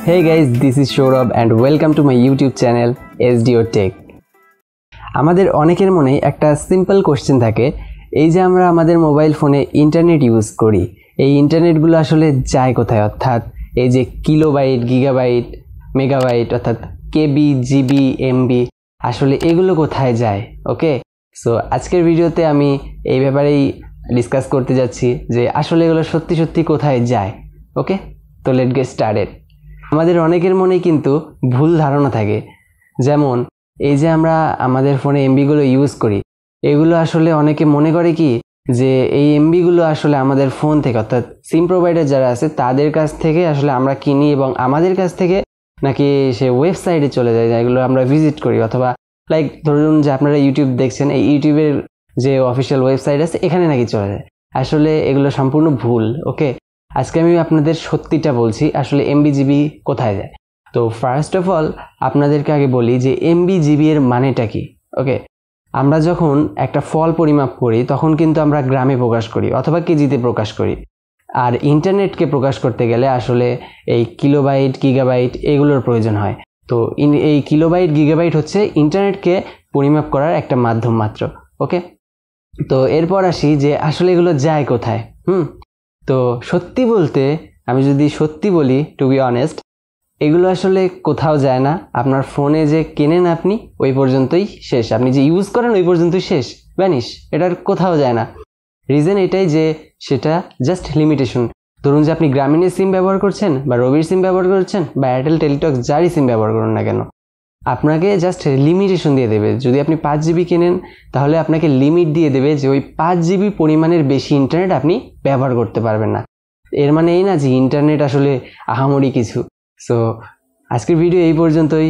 Hey guys, this is Shourabh and welcome to my YouTube channel SDO Tech. আমাদের অনেকের মনে একটা simple question থাকে, এই যে আমরা আমাদের মোবাইল ফোনে ইন্টারনেট ইউজ করি, এই ইন্টারনেটগুলো আসলে যায় কোথায়? অর্থাৎ এই যে কিলোবাইট, গিগাবাইট, মেগাবাইট অর্থাৎ কেবি, জিবি, এমবি, আসলে এগুলো কোথায় যায়? ওকে, সো আজকের ভিডিওতে আমি এই ব্যাপারেই ডিসকাস করতে যাচ্ছি যে আসলে এগুলো সত্যি সত্যি কোথায় যায়। ওকে, তো লেটস গেট স্টার্টেড। আমাদের অনেকের মনে কিন্তু ভুল ধারণা থাকে, যেমন এই যে আমরা আমাদের ফোনে এমবিগুলো ইউজ করি, এগুলো আসলে অনেকে মনে করে কি যে এই এমবিগুলো আসলে আমাদের ফোন থেকে অর্থাৎ সিম প্রোভাইডার যারা আছে তাদের কাছ থেকে আসলে আমরা কিনি এবং আমাদের কাছ থেকে নাকি সে ওয়েবসাইটে চলে যায় যেগুলো আমরা ভিজিট করি, অথবা লাইক ধরুন যে আপনারা ইউটিউব দেখছেন, এই ইউটিউবের যে অফিসিয়াল ওয়েবসাইট আছে এখানে নাকি চলে যায়। আসলে এগুলো সম্পূর্ণ ভুল। ওকে, আজকে আমি আপনাদের সত্যিটা বলছি, আসলে এমবি জিবি কোথায় যায়। তো ফার্স্ট অফ অল আপনাদেরকে আগে বলি যে এমবি জিবি এর মানেটা কি। ওকে, আমরা যখন একটা ফল পরিমাপ করি তখন কিন্তু আমরা গ্রামে প্রকাশ করি অথবা কেজিতে প্রকাশ করি, আর ইন্টারনেটকে প্রকাশ করতে গেলে আসলে এই কিলোবাইট, গিগাবাইট এগুলোর প্রয়োজন হয়। তো এই কিলোবাইট, গিগাবাইট হচ্ছে ইন্টারনেটকে পরিমাপ করার একটা মাধ্যম মাত্র। ওকে, তো এরপর আসি যে আসলে এগুলো যায় কোথায়। তো সত্যি বলতে, আমি যদি সত্যি বলি, টু বি অনেস্ট, এগুলো আসলে কোথাও যায় না। আপনার ফোনে যে কেনেন আপনি ওই পর্যন্তই শেষ, আপনি যে ইউজ করেন ওই পর্যন্তই শেষ, ভ্যানিশ, এটার কোথাও যায় না। রিজন এটাই যে সেটা জাস্ট লিমিটেশন। ধরুন যে আপনি গ্রামীণের সিম ব্যবহার করছেন বা রবির সিম ব্যবহার করছেন বা এয়ারটেল, টেলিটক, যারই সিম ব্যবহার করুন না কেন, আপনাকে জাস্ট লিমিটেশন দিয়ে দেবে। যদি আপনি 5 জিবি কেনেন তাহলে আপনাকে লিমিট দিয়ে দেবে যে ওই 5 জিবি পরিমাণের বেশি ইন্টারনেট আপনি ব্যবহার করতে পারবেন না। এর মানে এই না যে ইন্টারনেট আসলে আহামরি কিছু। সো আজকের ভিডিও এই পর্যন্তই।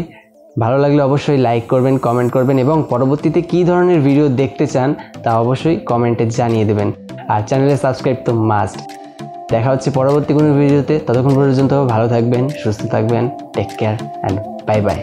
ভালো লাগলে অবশ্যই লাইক করবেন, কমেন্ট করবেন এবং পরবর্তীতে কী ধরনের ভিডিও দেখতে চান তা অবশ্যই কমেন্টে জানিয়ে দেবেন। আর চ্যানেলে সাবস্ক্রাইব তো মাস্ট। দেখা হচ্ছে পরবর্তী কোনো ভিডিওতে। ততক্ষণ পর্যন্ত ভালো থাকবেন, সুস্থ থাকবেন, take care and bye by.